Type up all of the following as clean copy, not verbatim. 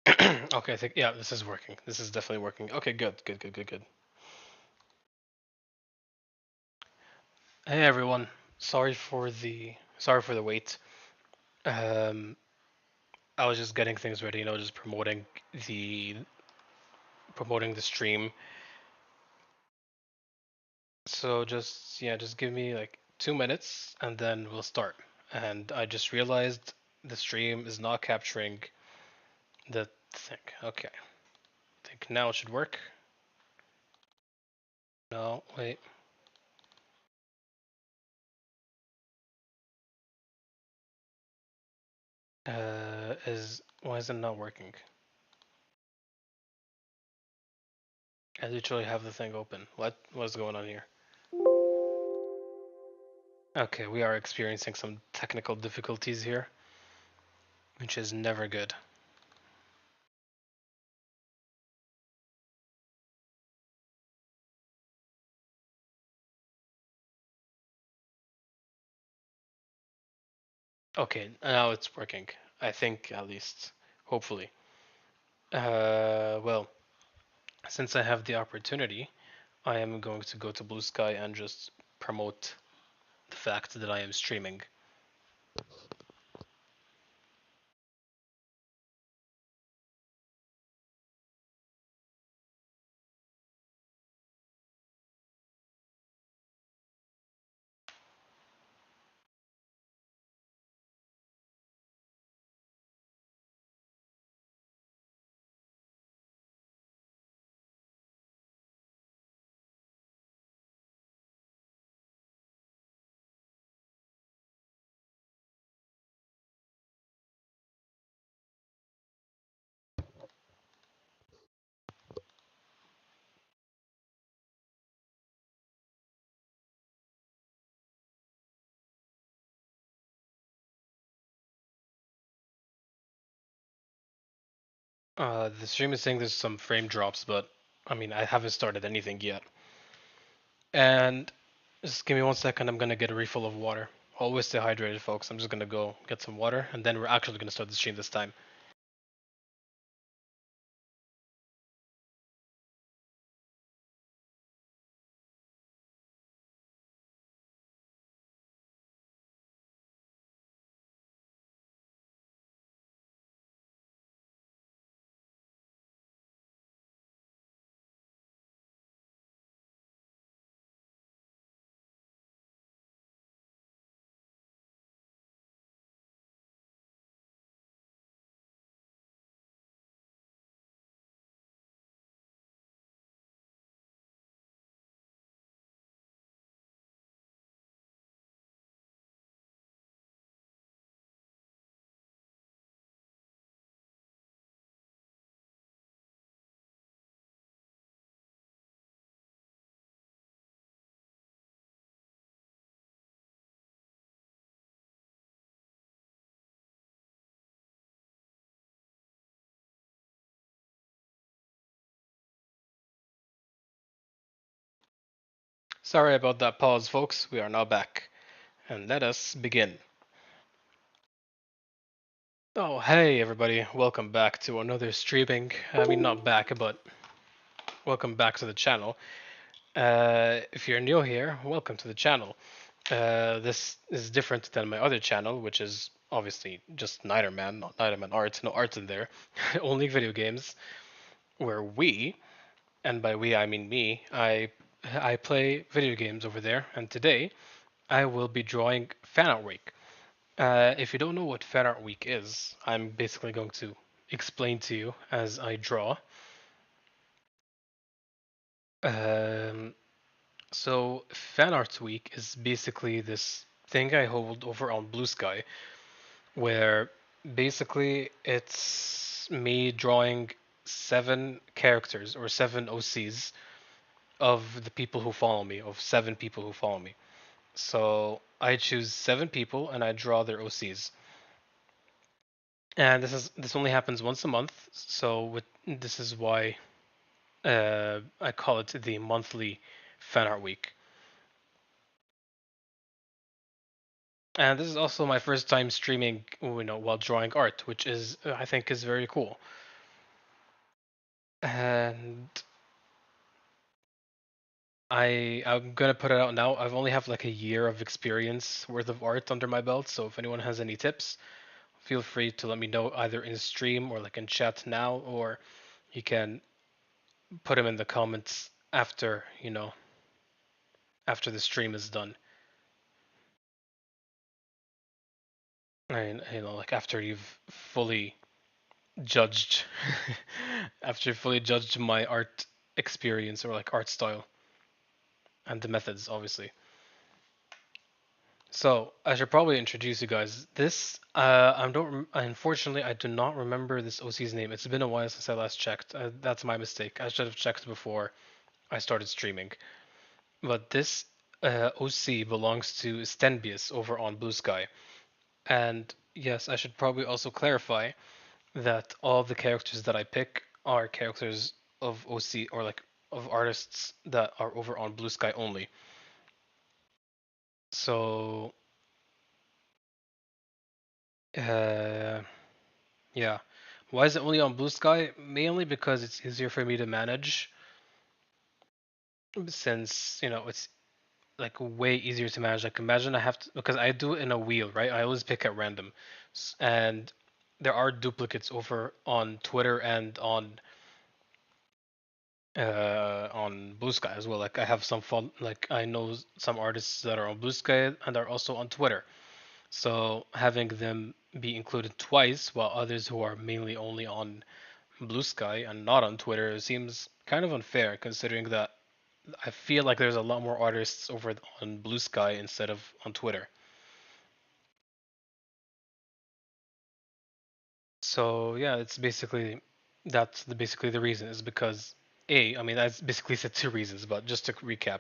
Okay, I think yeah, this is working. This is definitely working. Okay, good, good, good, good, good. Hey everyone, sorry for the wait. Um, I was just getting things ready, just the promoting the stream. So just give me like 2 minutes and then we'll start. And I just realized the stream is not capturing the thing. Okay, I think now it should work. No, wait. Is why is it not working? I literally have the thing open. What's going on here? Okay, we are experiencing some technical difficulties here, which is never good. Okay, now it's working. I think at least, hopefully. Well, since I have the opportunity, I am going to go to Blue Sky and just promote the fact that I am streaming. The stream is saying there's some frame drops, but I mean, I haven't started anything yet. And just give me 1 second, I'm gonna get a refill of water. Always stay hydrated, folks. I'm just gonna go get some water, and then we're actually gonna start the stream this time. Sorry about that pause, folks. We are now back. And let us begin. Oh, hey everybody. Welcome back to another streaming. I mean, not back, but welcome back to the channel. If you're new here, welcome to the channel. This is different than my other channel, which is obviously just Niderman, not Niderman Art, no art in there. Only video games, where and by we I mean me, I play video games over there, and today I will be drawing Fan Art Week. If you don't know what Fan Art Week is, I'm basically going to explain to you as I draw. Um, so Fan Art Week is basically this thing I hold over on Blue Sky, where basically it's me drawing 7 characters or 7 OCs of the people who follow me, of 7 people who follow me. So I choose 7 people and I draw their OCs. And this only happens once a month, this is why I call it the monthly fan art week. And this is also my first time streaming, while drawing art, which is I think is very cool. and I'm gonna put it out now. I've only have like a year of experience worth of art under my belt, so if anyone has any tips, feel free to let me know either in stream or like in chat now, or you can put them in the comments after, after the stream is done. And like after you've fully judged after you've fully judged my art experience or like art style and the methods obviously. So I should probably introduce you guys. This I don't unfortunately I do not remember this OC's name. It's been a while since I last checked. That's my mistake. I should have checked before I started streaming. But this OC belongs to Stenbius over on Blue Sky. And yes, I should probably also clarify that all the characters that I pick are characters of OC or like of artists that are over on Blue Sky only. So uh, yeah, why is it only on Blue Sky? Mainly because it's easier for me to manage, since it's like way easier to manage. Like imagine I have to, because I do it in a wheel, right? I always pick at random, and there are duplicates over on Twitter and on Blue Sky as well. Like I have like I know some artists that are on Blue Sky and are also on Twitter. So having them be included twice, while others who are mainly only on Blue Sky and not on Twitter seems kind of unfair, considering that I feel like there's a lot more artists over on Blue Sky instead of on Twitter. So yeah, it's basically basically the reason is because I mean that's basically said two reasons, but just to recap,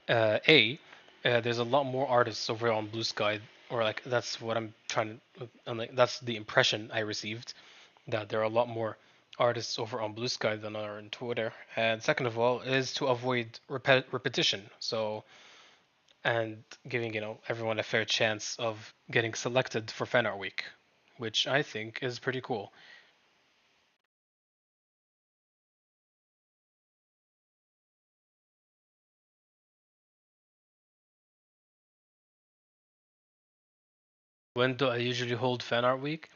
A, there's a lot more artists over on Blue Sky, or like that's what I'm trying to, like that's the impression I received, that there are a lot more artists over on Blue Sky than are on Twitter. And second of all, is to avoid repetition. So and giving everyone a fair chance of getting selected for Fan Art Week, which I think is pretty cool. When do I usually hold Fan Art Week?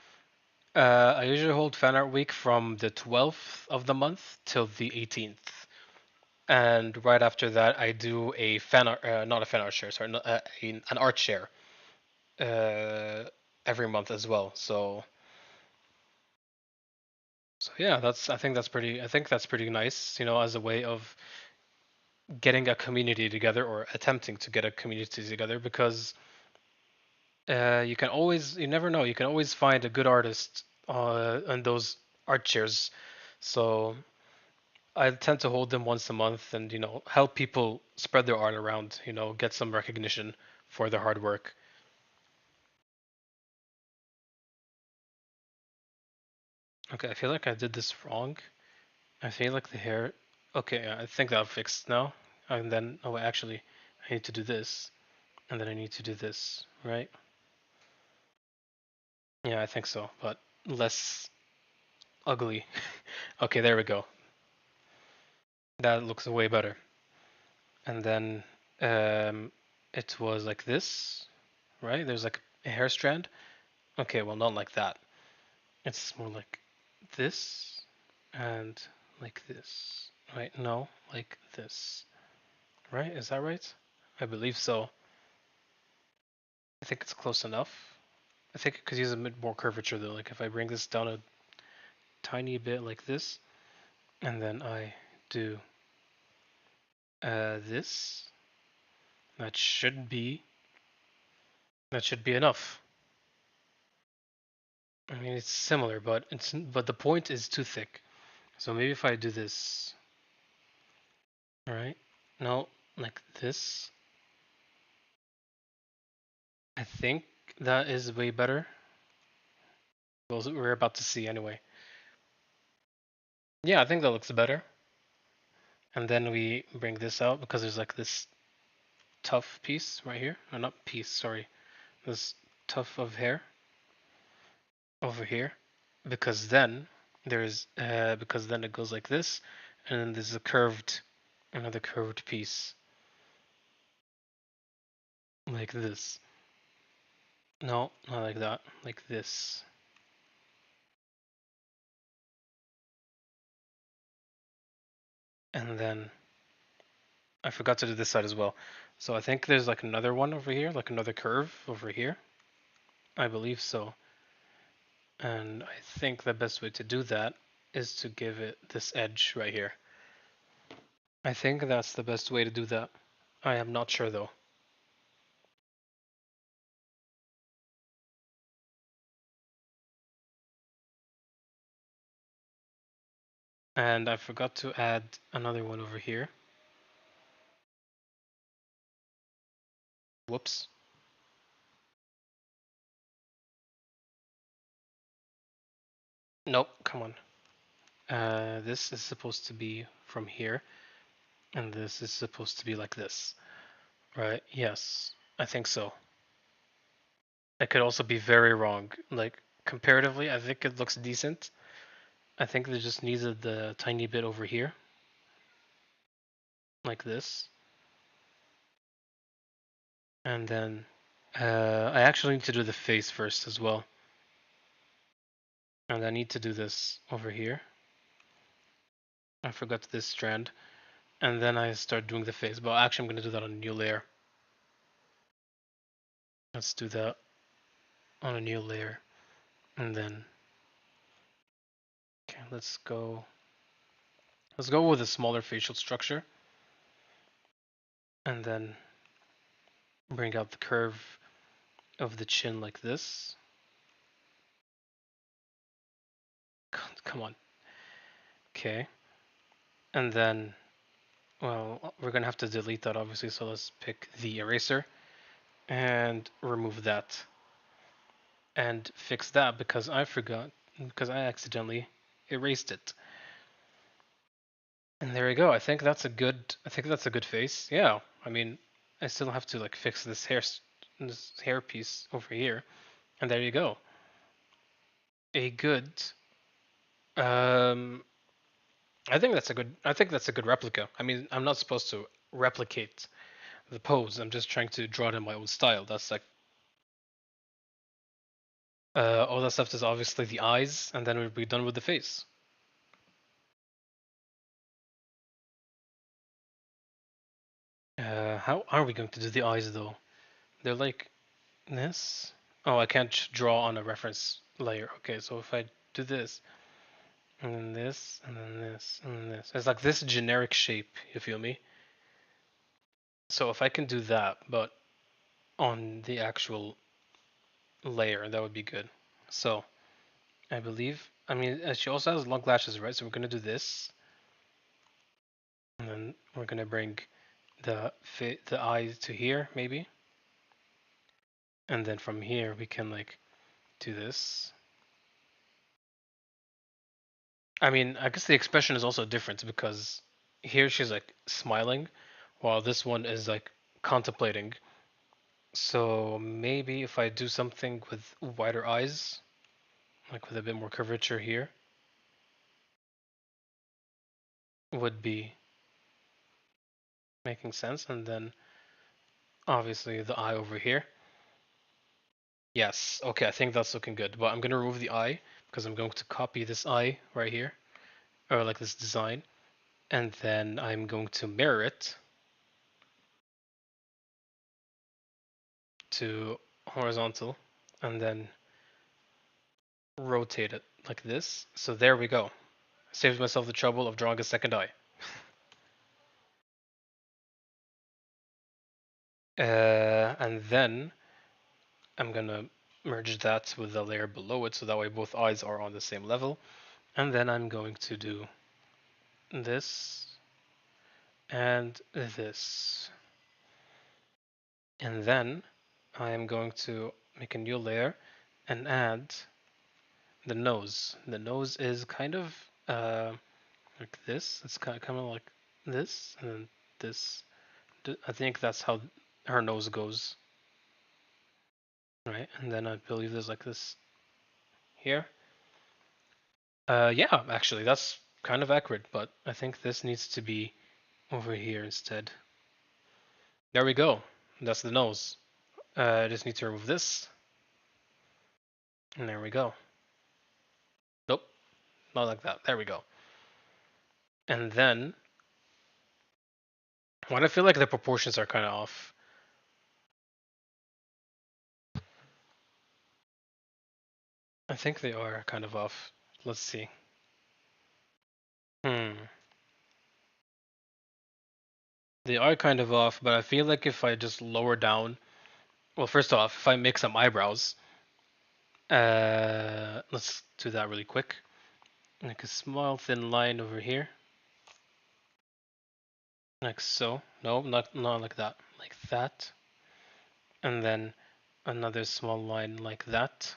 I usually hold Fan Art Week from the 12th of the month till the 18th. And right after that, I do a fan art, not a fan art share, sorry, an art share uh, every month as well. So yeah, I think that's pretty nice, as a way of getting a community together or attempting to get a community together, because you never know, you can always find a good artist on those art shares. So I tend to hold them once a month and help people spread their art around, get some recognition for their hard work. Okay, I feel like I did this wrong. I feel like the hair. Okay, yeah, I think that fixed now. And then, oh, actually, I need to do this, and then I need to do this, right? Yeah, I think so, but less ugly. Okay, there we go. That looks way better. And then it was like this, right? There's like a hair strand. Okay, well, not like that. It's more like this and like this. Right? No, like this. Right? Is that right? I believe so. I think it's close enough. I think it could use a bit more curvature though. Like if I bring this down a tiny bit like this, and then I do this, that should be enough. I mean it's similar, but the point is too thick. So maybe if I do this, all right? No, like this. I think that is way better. Well, we're about to see anyway. Yeah, I think that looks better. And then we bring this out because there's like this tough piece right here. Or not piece, sorry. This tuft of hair over here. Because then There's because then it goes like this, and then there's another curved piece like this. No, not like that. Like this. And then I forgot to do this side as well. So I think there's like another one over here, like another curve over here. I believe so. And I think the best way to do that is to give it this edge right here. I think that's the best way to do that. I am not sure though. And I forgot to add another one over here. Whoops. Nope, come on. This is supposed to be from here, and this is supposed to be like this, right? Yes, I think so. It could also be very wrong. Like, comparatively, I think it looks decent. I think they just needed the tiny bit over here, like this. And then I actually need to do the face first as well. And I need to do this over here. I forgot this strand. And then I start doing the face. But actually, I'm going to do that on a new layer. Let's do that on a new layer. And then, okay, let's go with a smaller facial structure. And then bring out the curve of the chin like this. Come on. Okay. And then, well, we're gonna have to delete that obviously, so let's pick the eraser and remove that. And fix that because I forgot, because I accidentally erased it. And there we go. I think that's a good face. Yeah. I mean, I still have to like fix this hair piece over here. And there you go. A good um I think that's a good replica. I mean, I'm not supposed to replicate the pose. I'm just trying to draw it in my own style. That's like all that's left is obviously the eyes, and then we'll be done with the face. How are we going to do the eyes though? They're like this. Oh, I can't draw on a reference layer. Okay, so if I do this, and then this, and then this, and then this, it's like this generic shape. You feel me? So if I can do that, but on the actual layer, that would be good. So I believe. I mean, she also has long lashes, right? So we're gonna do this, and then we're gonna bring the eyes to here, maybe, and then from here we can like do this. I mean, I guess the expression is also different because here she's like smiling, while this one is like contemplating. So maybe if I do something with wider eyes, like with a bit more curvature here, would be making sense. And then obviously the eye over here. Yes, okay, I think that's looking good. But I'm gonna remove the eye because I'm going to copy this eye right here, or like this design, and then I'm going to mirror it to horizontal, and then rotate it like this. So there we go. Saved myself the trouble of drawing a second eye. And then I'm gonna merge that with the layer below it so that way both eyes are on the same level. And then I'm going to do this and this. And then I am going to make a new layer and add the nose. The nose is kind of like this. It's kind of like this, and then this. I think that's how her nose goes, right? And then I believe there's like this here, Yeah, actually, that's kind of accurate, but I think this needs to be over here instead. There we go. That's the nose. I just need to remove this. And there we go. Nope, not like that. There we go. And then, when I feel like the proportions are kind of off, I think they are kind of off. Let's see. Hmm. They are kind of off, but I feel like if I just lower down, well, first off, if I make some eyebrows, let's do that really quick. Like a small thin line over here, like so. No, not like that, like that. And then another small line like that.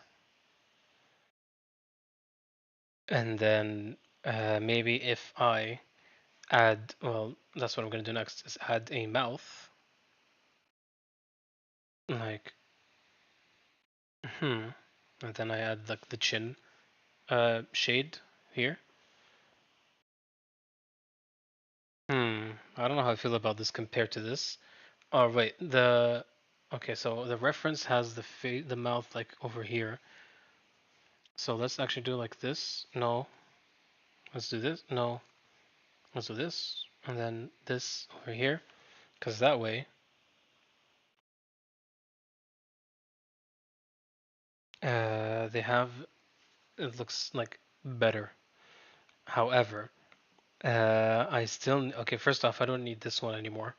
And then maybe if I add, well, that's what I'm gonna do next, is add a mouth. Like, hmm. And then I add like the chin shade here. I don't know how I feel about this compared to this. Oh wait, okay, so the reference has the mouth like over here. So let's actually do like this. No, let's do this. No, let's do this, and then this over here, because that way, they have it looks like better. However, I still okay. First off, I don't need this one anymore,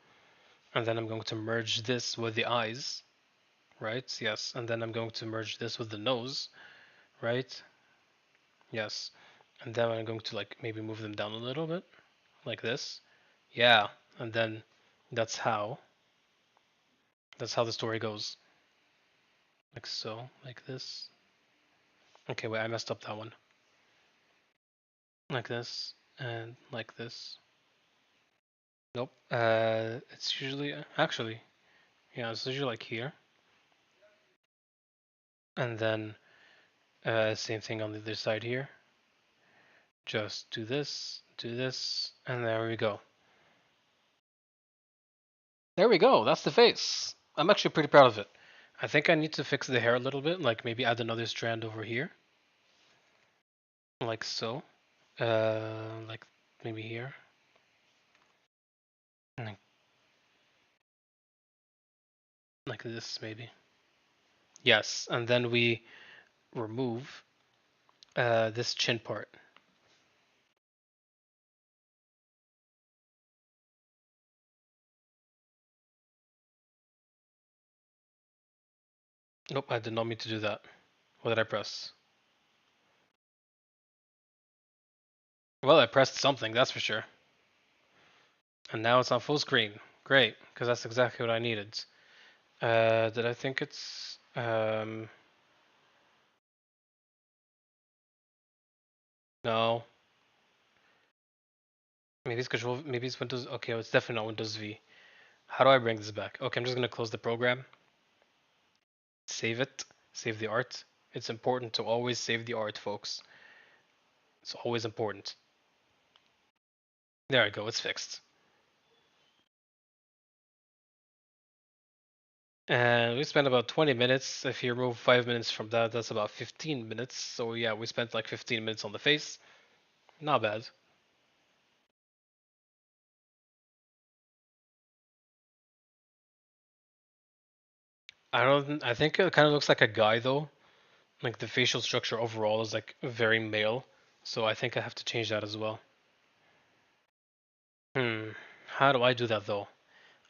and then I'm going to merge this with the eyes, right? Yes, and then I'm going to merge this with the nose, right? Yes. And then I'm going to like maybe move them down a little bit, like this. Yeah. And then that's how that's how the story goes. Like so, like this. Okay, wait, I messed up that one. Like this and like this. Nope. It's usually actually, yeah, it's usually like here. And then same thing on the other side here. Just do this, and there we go. There we go. That's the face. I'm actually pretty proud of it. I think I need to fix the hair a little bit, like maybe add another strand over here, like so. Like maybe here, like, like this maybe. Yes, and then we remove this chin part. Nope, I did not mean to do that. What did I press? Well, I pressed something, that's for sure. And now it's on full screen. Great, because that's exactly what I needed. Did I think it's no. Maybe it's control, maybe it's Windows. Okay, well, it's definitely not Windows V. How do I bring this back? Okay, I'm just gonna close the program, save it, save the art. It's important to always save the art, folks. It's always important. There I go, it's fixed. And we spent about 20 minutes. If you remove 5 minutes from that, that's about 15 minutes. So yeah, we spent like 15 minutes on the face. Not bad. I think it kind of looks like a guy though. Like the facial structure overall is like very male. So I think I have to change that as well. Hmm. How do I do that though?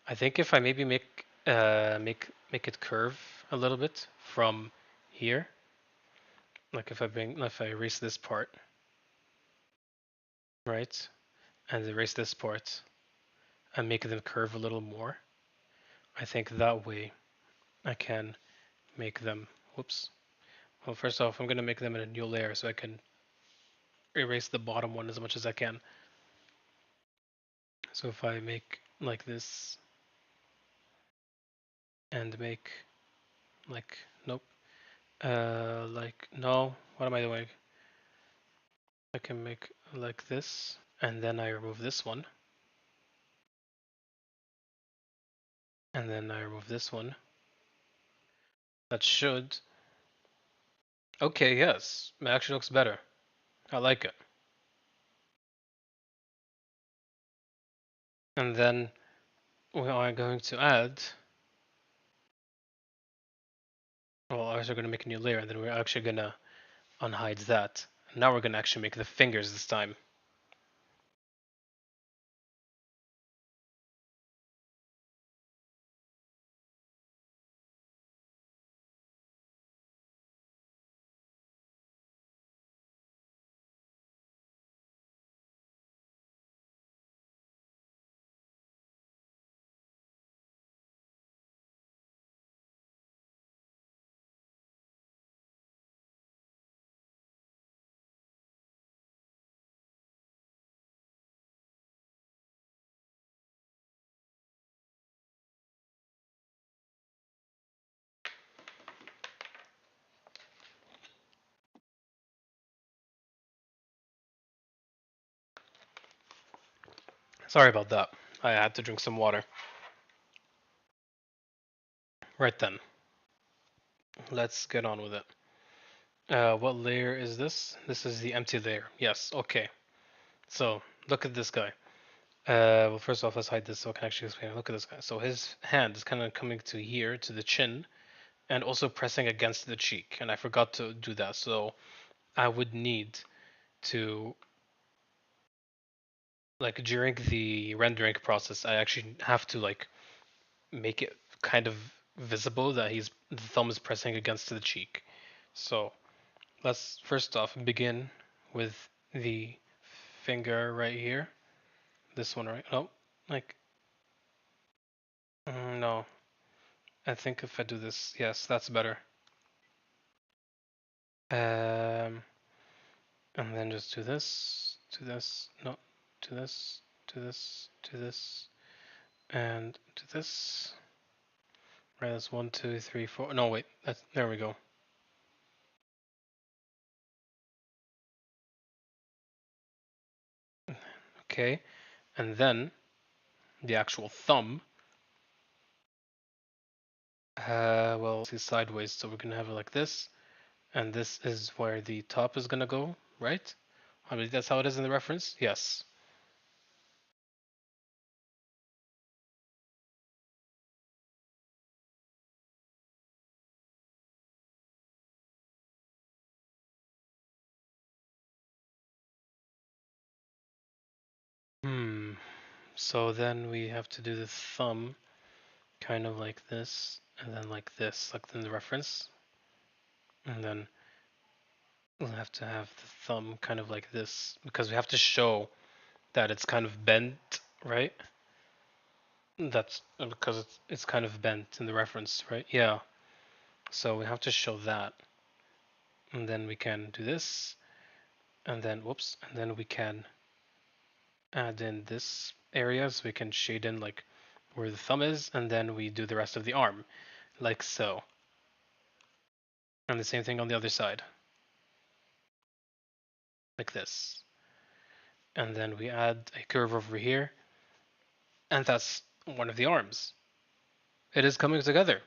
I think if I maybe make it curve a little bit from here, like if I erase this part, right, and erase this part and make them curve a little more, I think that way I can make them. Whoops. Well, first off, I'm gonna make them in a new layer so I can erase the bottom one as much as I can. So if I make like this and make like nope, like no, what am I doing? I can make like this, and then I remove this one, and then I remove this one. That should. Okay, yes, it actually looks better. I like it. And then we are going to add. Well, we're also going to make a new layer, and then we're actually going to unhide that. Now we're going to actually make the fingers this time. Sorry about that. I had to drink some water. Right then, let's get on with it. What layer is this? This is the empty layer. Yes, okay. So, look at this guy. Well, first off, let's hide this so I can actually explain. Look at this guy. So his hand is kind of coming to here, to the chin, and also pressing against the cheek. And I forgot to do that. So I would need to, like, during the rendering process, I actually have to, like, make it kind of visible that the thumb is pressing against the cheek. So let's first off begin with the finger right here. This one, right? Oh, like, no. I think if I do this, yes, that's better. Um, and then just do this, no, do this, do this, do this, and do this. Right, that's 1, 2, 3, 4. No, wait, there we go. Okay, and then the actual thumb. Well, see sideways, so we're gonna have it like this, and this is where the top is gonna go, right? I mean, that's how it is in the reference. Yes. Hmm. So then we have to do the thumb kind of like this, and then like this, like in the reference. And then we'll have to have the thumb kind of like this, because we have to show that it's kind of bent, right? That's because it's kind of bent in the reference, right? Yeah. So we have to show that. And then we can do this, and then, whoops, and then we can add in this area so we can shade in like where the thumb is, and then we do the rest of the arm, like so. And the same thing on the other side, like this. And then we add a curve over here, and that's one of the arms. It is coming together.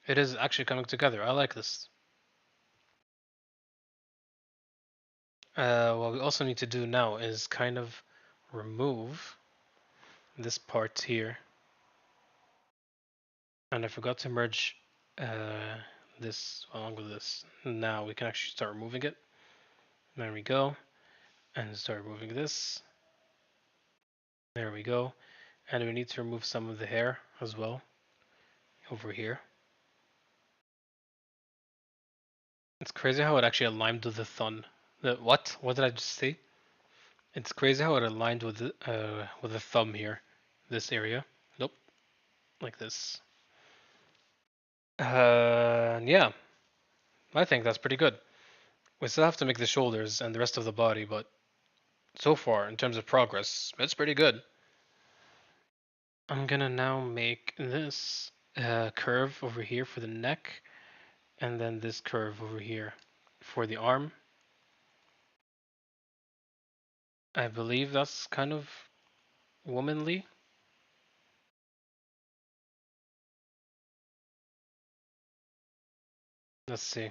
It is actually coming together. I like this. What we also need to do now is kind of remove this part here. And I forgot to merge this along with this. Now we can actually start removing it. There we go. And start removing this. There we go. And we need to remove some of the hair as well over here. It's crazy how it actually aligned with the thumb. What? What did I just say? It's crazy how it aligned with the thumb here, this area. Nope, like this. Yeah, I think that's pretty good. We still have to make the shoulders and the rest of the body, but so far, in terms of progress, it's pretty good. I'm gonna now make this curve over here for the neck, and then this curve over here for the arm. I believe that's kind of womanly. Let's see.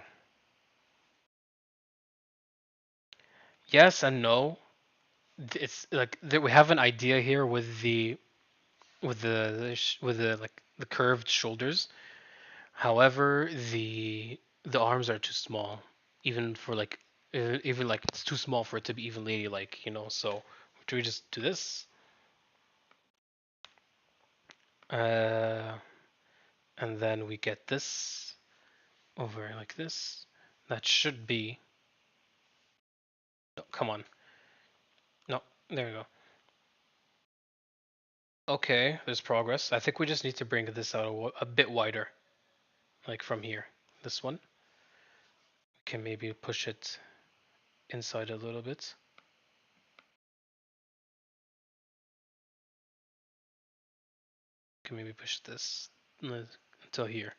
Yes and no. It's like we have an idea here with the like the curved shoulders. However, the arms are too small, even for like even like it's too small for it to be even ladylike, you know. So do we just do this? Uh, and then we get this over like this. That should be. No, come on. No, there we go. Okay, there's progress. I think we just need to bring this out a bit wider, like from here. This one. We can maybe push it inside a little bit. Can maybe push this until here.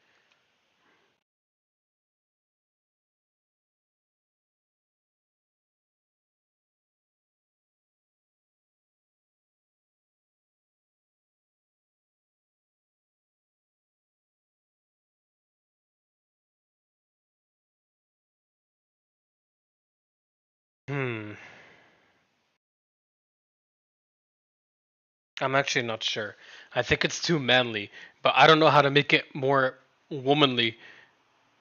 Hmm. I'm actually not sure. I think it's too manly, but I don't know how to make it more womanly.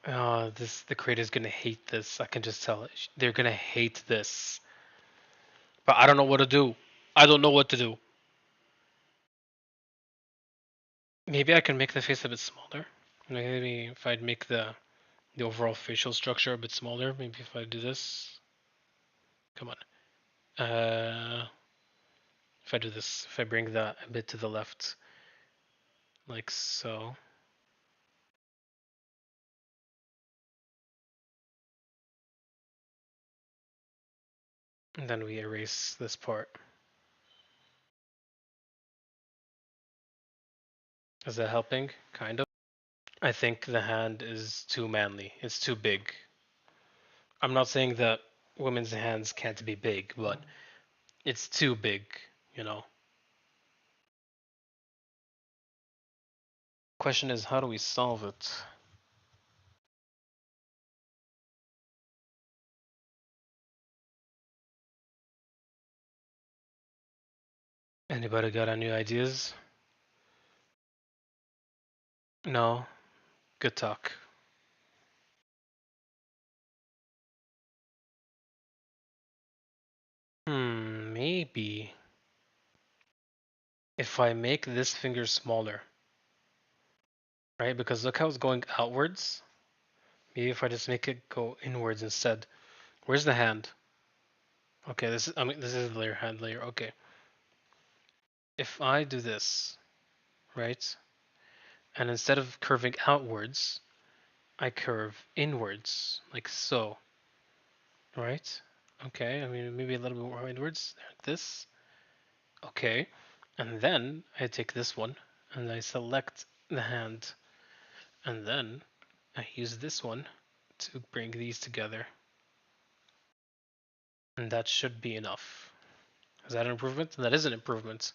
This the creator's gonna hate this. I can just tell it. They're gonna hate this. But I don't know what to do. I don't know what to do. Maybe I can make the face a bit smaller. Maybe if I'd make the overall facial structure a bit smaller. Maybe if I do this. Come on. If I do this, if I bring that a bit to the left, like so. And then we erase this part. Is that helping? Kind of. I think the hand is too manly. It's too big. I'm not saying that women's hands can't be big, but it's too big, you know. Question is, how do we solve it? Anybody got any ideas? No? Good talk. Maybe if I make this finger smaller, right? Because look how it's going outwards. Maybe if I just make it go inwards instead. Where's the hand? Okay, this is the layer hand layer. Okay. If I do this, right? And instead of curving outwards, I curve inwards, like so, right? Okay, I mean, maybe a little bit more inwards, like this. Okay, and then I take this one and I select the hand, and then I use this one to bring these together, and that should be enough. Is that an improvement? That is an improvement.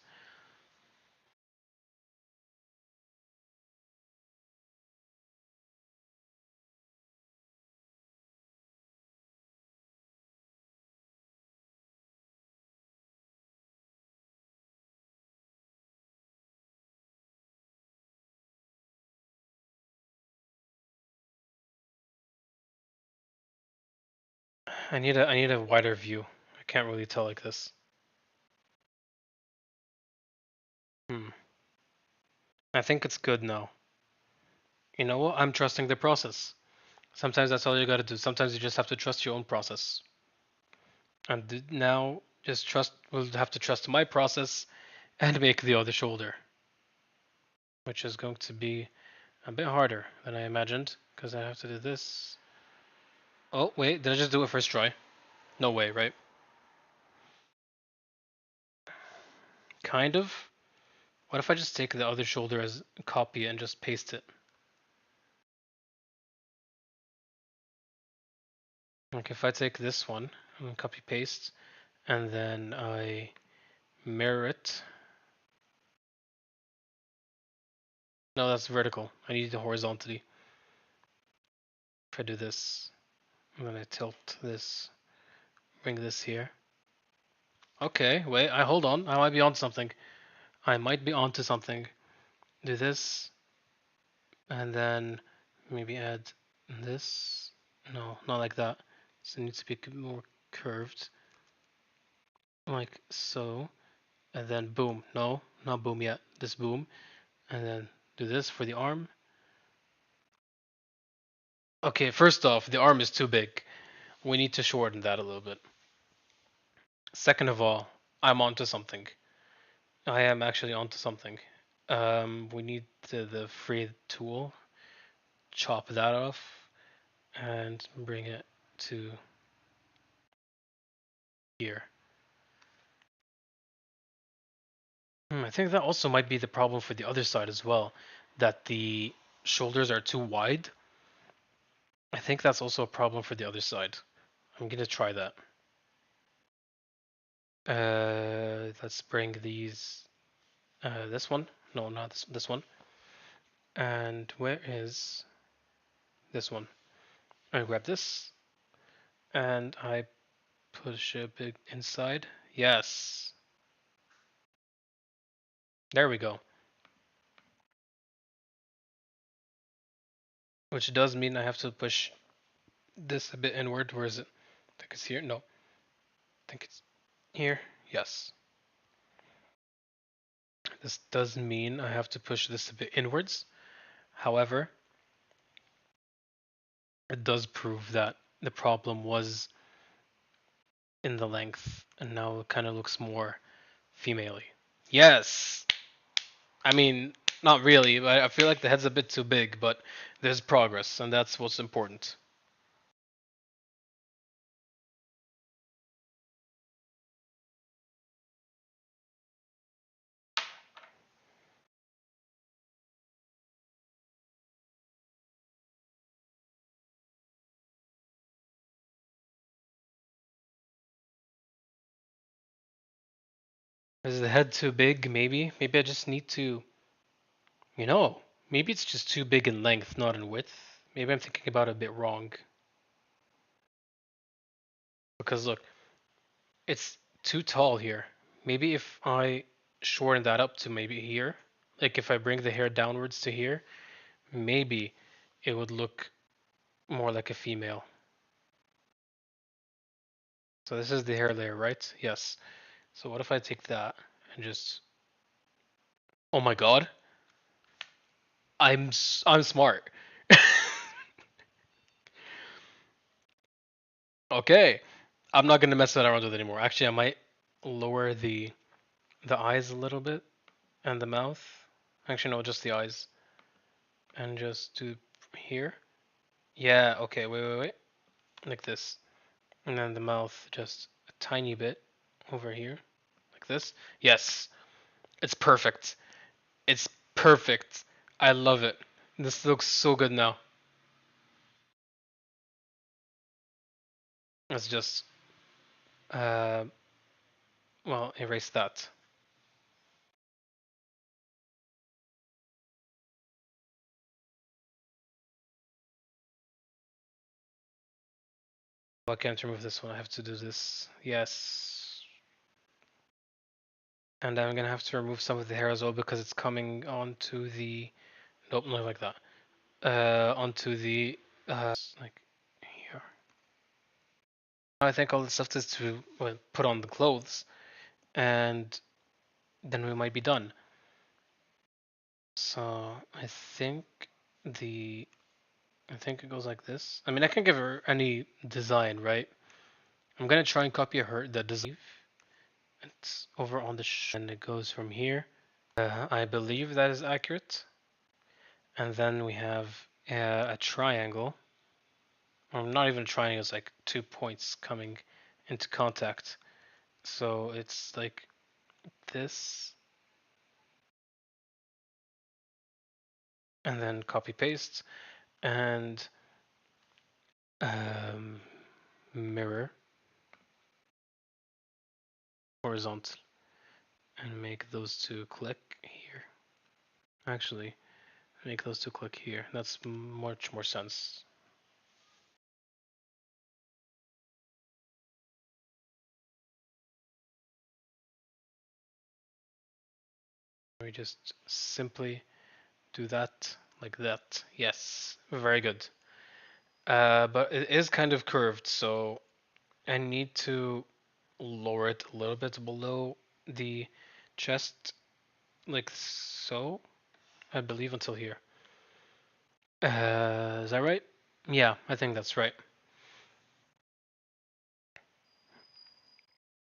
I need a wider view. I can't really tell like this. Hmm. I think it's good now. You know what? I'm trusting the process. Sometimes that's all you gotta do. Sometimes you just have to trust your own process. And now just trust, we'll have to trust my process and make the other shoulder, which is going to be a bit harder than I imagined because I have to do this. Oh, wait, did I just do it first try? No way, right? Kind of. What if I just take the other shoulder as a copy and just paste it? Like if I take this one and copy paste and then I mirror it. No, that's vertical. I need it horizontally. If I do this, I'm gonna tilt this, bring this here. Okay, wait, I hold on. I might be on something. I might be onto something. Do this, and then maybe add this. No, not like that. So it needs to be more curved, like so. And then boom. No, not boom yet. This boom, and then do this for the arm. Okay, first off, the arm is too big. We need to shorten that a little bit. Second of all, I'm onto something. I am actually onto something. We need the free tool. Chop that off and bring it to here. I think that also might be the problem for the other side as well, that the shoulders are too wide. I think that's also a problem for the other side. I'm gonna try that. Let's bring these. This one? No, not this one. And where is this one? I grab this and I push a bit inside. Yes. There we go. Which does mean I have to push this a bit inward. Where is it? I think it's here. No. I think it's here. Yes. This does mean I have to push this a bit inwards. However, it does prove that the problem was in the length, and now it kind of looks more female-y. Yes! I mean, not really, but I feel like the head's a bit too big, but there's progress, and that's what's important. Is the head too big? Maybe. Maybe I just need to, you know, maybe it's just too big in length, not in width. Maybe I'm thinking about it a bit wrong. Because look, it's too tall here. Maybe if I shorten that up to maybe here, like if I bring the hair downwards to here, maybe it would look more like a female. So this is the hair layer, right? Yes. So what if I take that and just, oh my god, I'm smart. Okay, I'm not gonna mess around with it anymore. Actually, I might lower the eyes a little bit and the mouth. Actually, no, just the eyes, and just do here. Yeah. Okay. Wait. Like this, and then the mouth just a tiny bit over here, like this. Yes, it's perfect. It's perfect. I love it. This looks so good now. Let's just uh, well, erase that. I can't remove this one. I have to do this. Yes. And I'm gonna have to remove some of the hair as well because it's coming onto the. Nope, not like that. Onto the like here. I think all the stuff is to well, put on the clothes, and then we might be done. So I think the I think it goes like this. I mean, I can give her any design, right? I'm gonna try and copy her the design. It's over on the and it goes from here. I believe that is accurate. And then we have a triangle, or not even a triangle, it's like 2 points coming into contact. So it's like this, and then copy paste, and um, mirror. horizontal and make those two click here. Actually, make those two click here. That's much more sense. We just simply do that like that. Yes, very good. But it is kind of curved, so I need to lower it a little bit below the chest, like so. I believe until here. Is that right? Yeah, I think that's right.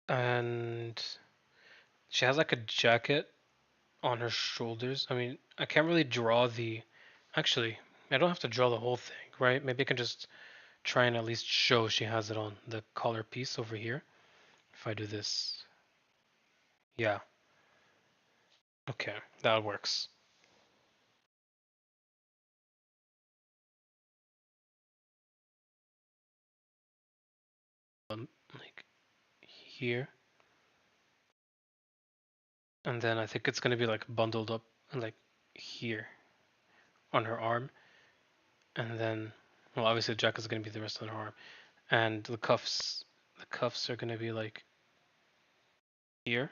And she has like a jacket on her shoulders. I mean, I can't really draw the. Actually, I don't have to draw the whole thing, right? Maybe I can just try and at least show she has it on the collar piece over here. If I do this. Yeah. Okay, that works. Like here. And then I think it's gonna be like bundled up like here on her arm. And then, well, obviously the jacket is gonna be the rest of her arm. And the cuffs are gonna be like here.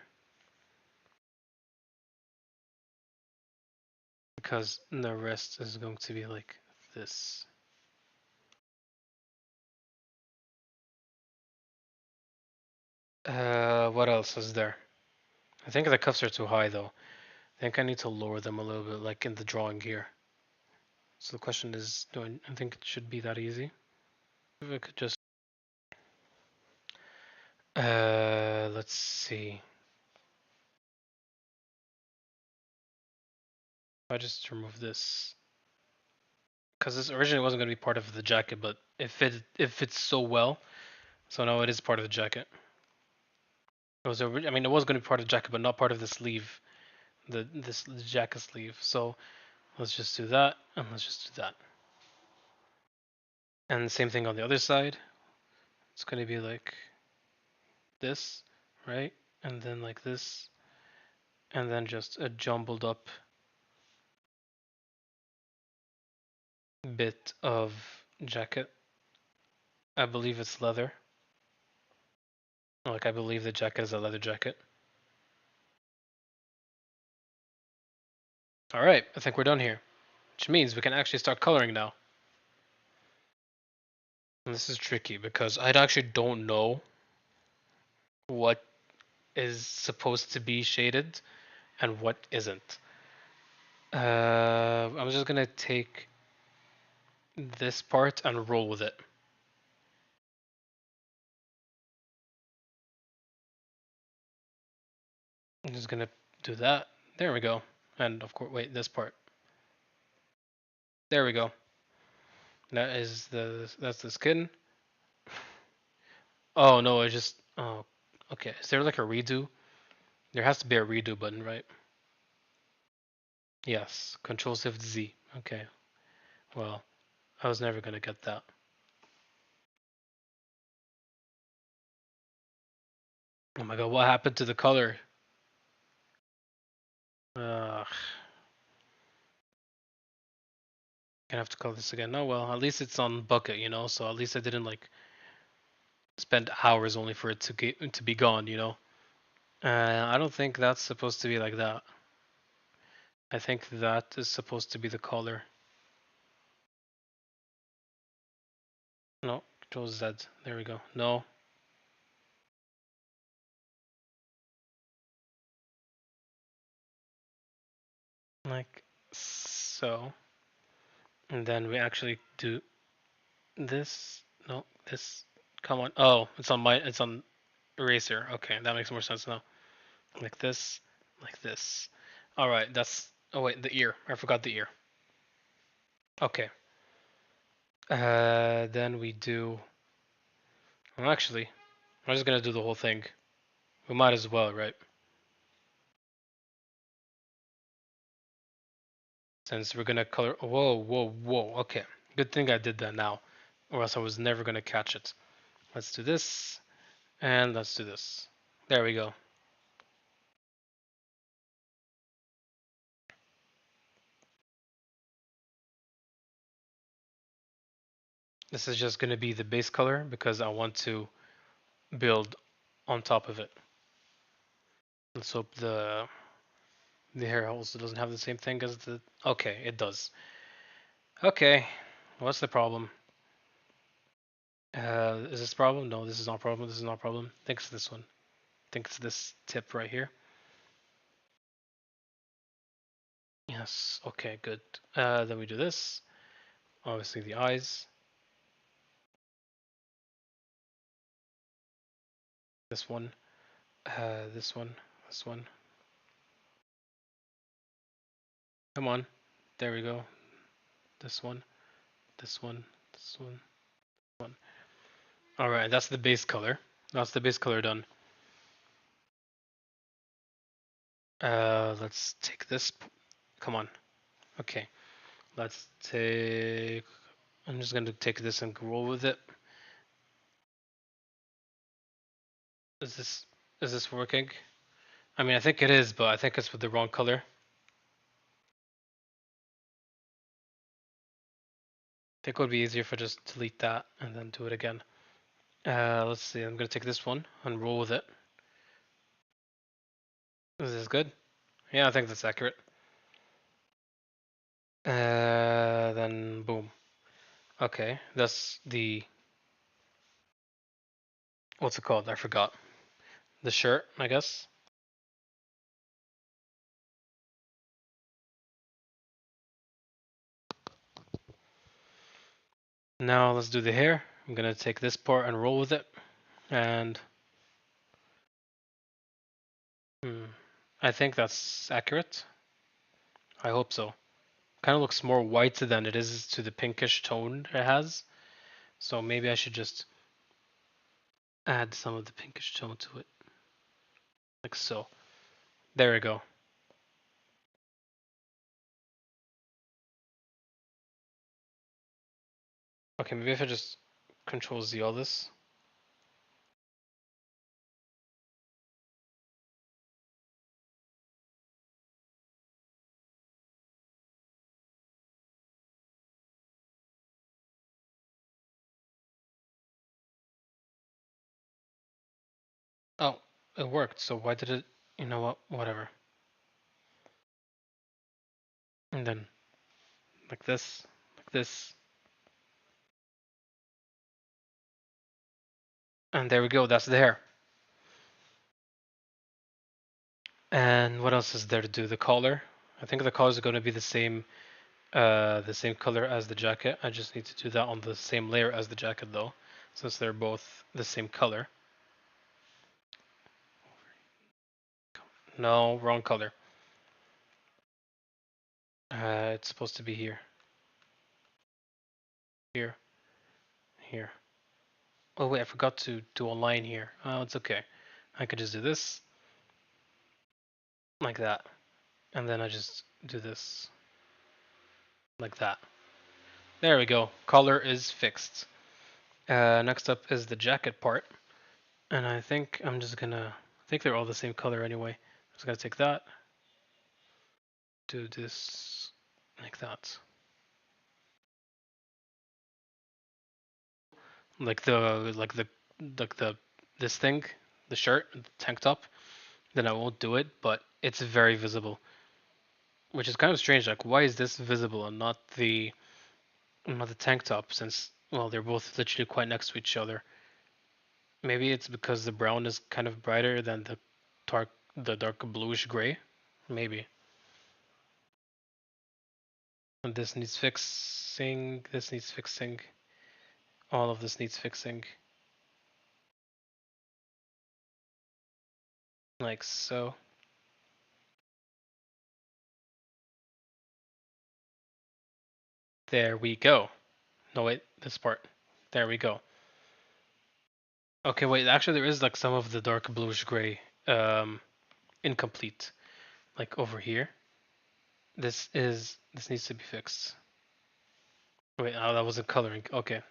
Because the rest is going to be like this. What else is there? I think the cuffs are too high though. I think I need to lower them a little bit, like in the drawing here. So the question is, I think it should be that easy. If I could just, let's see. If I just remove this, because this originally wasn't going to be part of the jacket, but it fits so well, so now it is part of the jacket. I mean, it was going to be part of the jacket, but not part of the sleeve, the jacket sleeve. So let's just do that, and let's just do that. And the same thing on the other side. It's going to be like this, right? And then like this, and then just a jumbled up bit of jacket. I believe it's leather. Like I believe the jacket is a leather jacket. All right, I think we're done here, which means we can actually start coloring now. And this is tricky because I actually don't know what is supposed to be shaded and what isn't. I'm just gonna take this part and roll with it. I'm just gonna do that. There we go. And of course, wait, this part. There we go. That's the skin. Oh no, I just oh okay. Is there like a redo? There has to be a redo button, right? Yes. Control Shift Z. Okay. Well, I was never gonna get that. Oh my god, what happened to the color? Ugh. Gonna have to color this again. Oh well, at least it's on bucket, so at least I didn't like spend hours only for it to be gone, I don't think that's supposed to be like that. I think that is supposed to be the color. No, Control Z. There we go. No. Like so. And then we actually do this. No, this. Come on. Oh, it's on eraser. Okay, that makes more sense now. Like this, like this. All right, that's. Oh wait, the ear. I forgot the ear. Okay. Then we do. Well, actually, I'm just gonna do the whole thing. We might as well, right? Since we're gonna color. Whoa, whoa, whoa. Okay. Good thing I did that now, or else I was never gonna catch it. Let's do this, and let's do this. There we go. This is just going to be the base color because I want to build on top of it. Let's hope the hair also doesn't have the same thing as the... Okay, it does. Okay, what's the problem? Is this a problem? No, this is not a problem. This is not a problem. I think it's this one. I think it's this tip right here. Yes, okay, good. Then we do this. Obviously the eyes. This one. This one. This one. Come on. There we go. This one. This one. This one. One. Alright, that's the base color. That's the base color done. Let's take this. Come on. Okay. Let's take... I'm just going to take this and roll with it. Is this working? I mean, I think it is, but I think it's with the wrong color. I think it would be easier if I just delete that and then do it again. Let's see. I'm going to take this one and roll with it. Is this good? Yeah, I think that's accurate. Then boom. Okay, that's the... What's it called? I forgot. The shirt, I guess. Now let's do the hair. I'm gonna take this part and roll with it. And I think that's accurate. I hope so. Kind of looks more white than it is to the pinkish tone it has. So maybe I should just add some of the pinkish tone to it. Like so. There we go. Okay, maybe if I just Control Z all this. Oh, it worked. So why did it? You know what? Whatever. And then like this, like this. And there we go. That's the hair. And what else is there to do? The collar. I think the collar is going to be the same color as the jacket. I just need to do that on the same layer as the jacket though, since they're both the same color. No, wrong color. It's supposed to be here. Here. Here. Oh wait, I forgot to do a line here. Oh, it's okay. I could just do this. Like that. And then I just do this. Like that. There we go. Color is fixed. Next up is the jacket part. And I think I'm just gonna... I think they're all the same color anyway. I'm just gonna take that. Do this like that. Like the this thing, the shirt, the tank top, then I won't do it, but it's very visible. Which is kind of strange, like why is this visible and not the tank top, since well they're both literally quite next to each other. Maybe it's because the brown is kind of brighter than the dark bluish gray. Maybe. And this needs fixing, this needs fixing, all of this needs fixing. Like so. There we go. No wait, this part. There we go. Okay, wait, actually there is like some of the dark bluish gray incomplete. Like over here. This needs to be fixed. Wait, oh that wasn't coloring. Okay.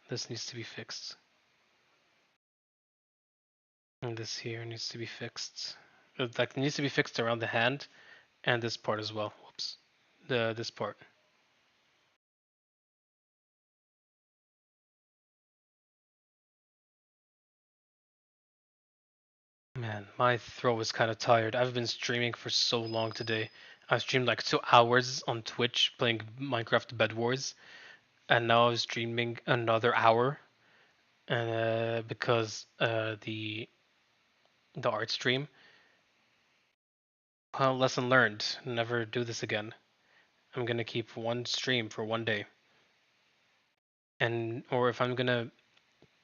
This needs to be fixed. And this here needs to be fixed. Like it needs to be fixed around the hand and this part as well. Whoops. This part. Man, my throat is kind of tired. I've been streaming for so long today. I streamed like 2 hours on Twitch playing Minecraft Bed Wars, and now I'm streaming another hour. Because the art stream. Well, lesson learned. Never do this again. I'm gonna keep one stream for one day, and or if I'm gonna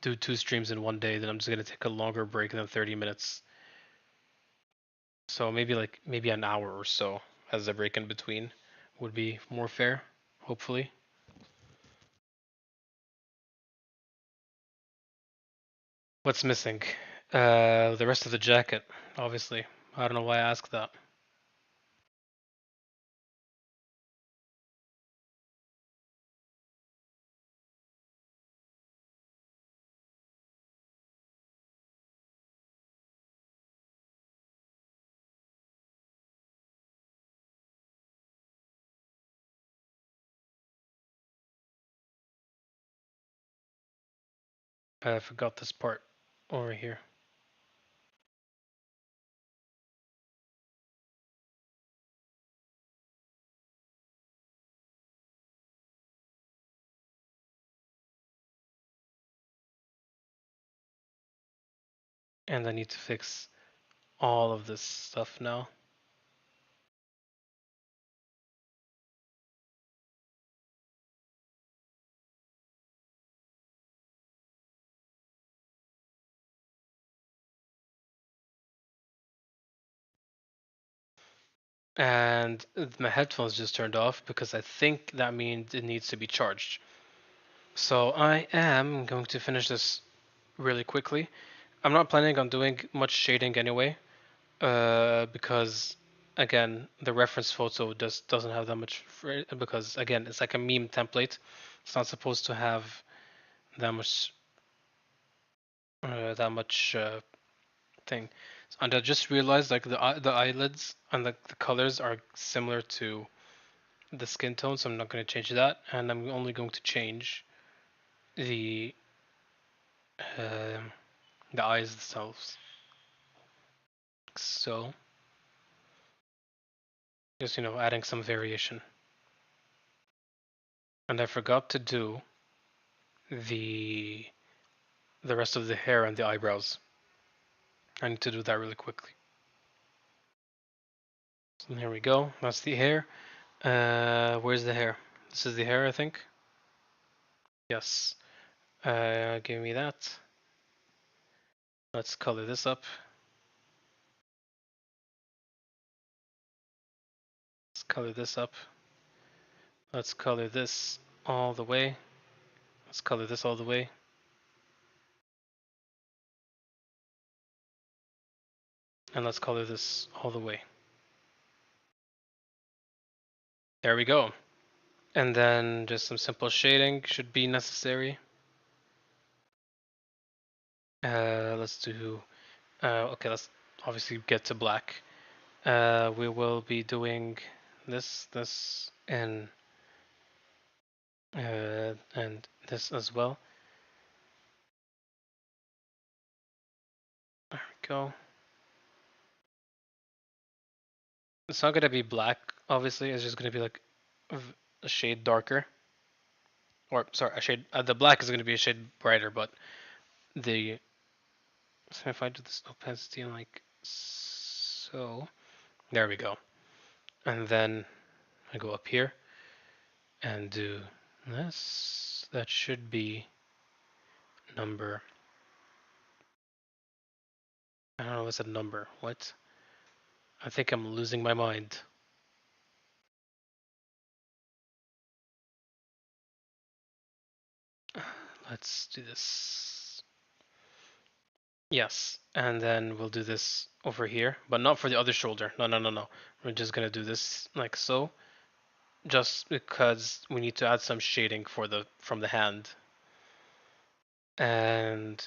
do 2 streams in one day, then I'm just gonna take a longer break than 30 minutes. So maybe an hour or so as a break in between would be more fair, hopefully. What's missing? The rest of the jacket, obviously. I don't know why I asked that. I forgot this part over here. And I need to fix all of this stuff now. And my headphones just turned off because I think that means it needs to be charged. So I am going to finish this really quickly. I'm not planning on doing much shading anyway, because again the reference photo just doesn't have that much because again it's like a meme template. It's not supposed to have that much thing. And I just realized like the eyelids and the colors are similar to the skin tone, so I'm not going to change that, and I'm only going to change the um, the eyes themselves. So just adding some variation. And I forgot to do the the rest of the hair and the eyebrows. I need to do that really quickly. So here we go. That's the hair. Where's the hair? This is the hair, I think. Yes. Give me that. Let's color this up. Let's color this up. Let's color this all the way. Let's color this all the way. And let's color this all the way. There we go. And then just some simple shading should be necessary. Let's do, okay, let's obviously get to black. We will be doing this, and this as well. There we go. It's not gonna be black, obviously. It's just gonna be like a shade darker, or sorry, a shade. The black is gonna be a shade brighter, but the so if I do this opacity like so, there we go. And then I go up here and do this. That should be number. I don't know what's a number. What? I think I'm losing my mind. Let's do this. Yes, and then we'll do this over here, but not for the other shoulder. No, no, no, no. We're just gonna do this like so, just because we need to add some shading for the from the hand. And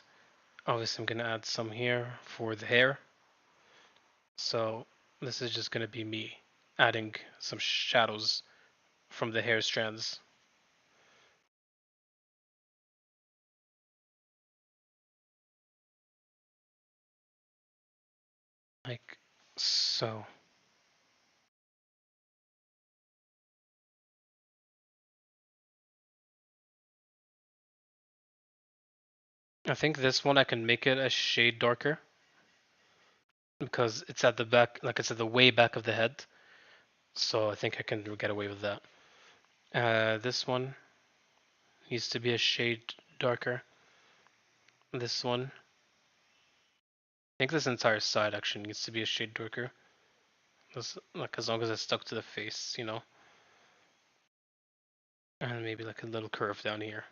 obviously I'm gonna add some here for the hair. So this is just gonna be me adding some shadows from the hair strands. like so. I think this one I can make it a shade darker because it's at the back, like it's at the way back of the head. So I think I can get away with that. This one needs to be a shade darker. This one, I think this entire side actually needs to be a shade darker. This, like as long as it's stuck to the face, you know. And maybe like a little curve down here.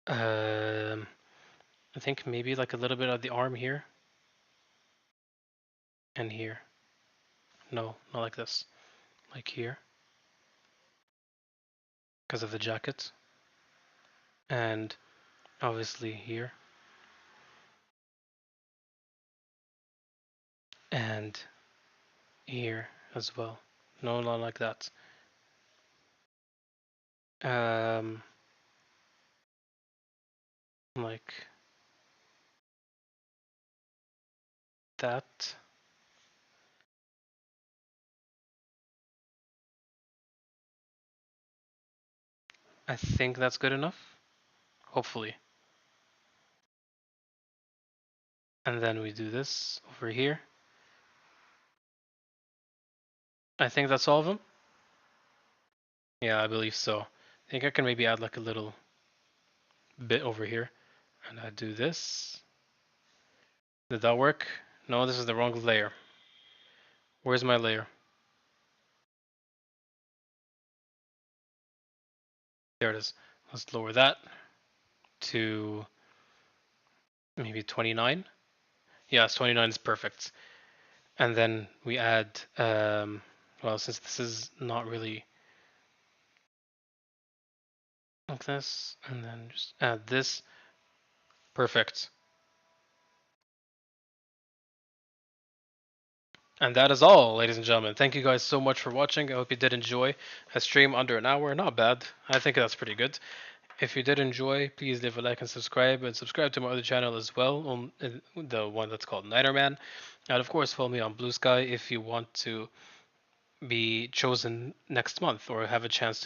Um, I think maybe like a little bit of the arm here and here. No, not like this. Like here, because of the jacket. And obviously here. And here as well. No, not like that. Um, like that. I think that's good enough. Hopefully. And then we do this over here. I think that's all of them. Yeah, I believe so. I think I can maybe add like a little bit over here. And I do this. Did that work? No, this is the wrong layer. Where's my layer? There it is. Let's lower that to maybe 29. Yes, 29 is perfect. And then we add, well, since this is not really like this, and then just add this. Perfect. And that is all, ladies and gentlemen. Thank you guys so much for watching. I hope you did enjoy a stream under an hour. Not bad. I think that's pretty good. If you did enjoy, please leave a like and subscribe to my other channel as well, on the one that's called Nighterman. And of course, follow me on Blue Sky if you want to be chosen next month or have a chance to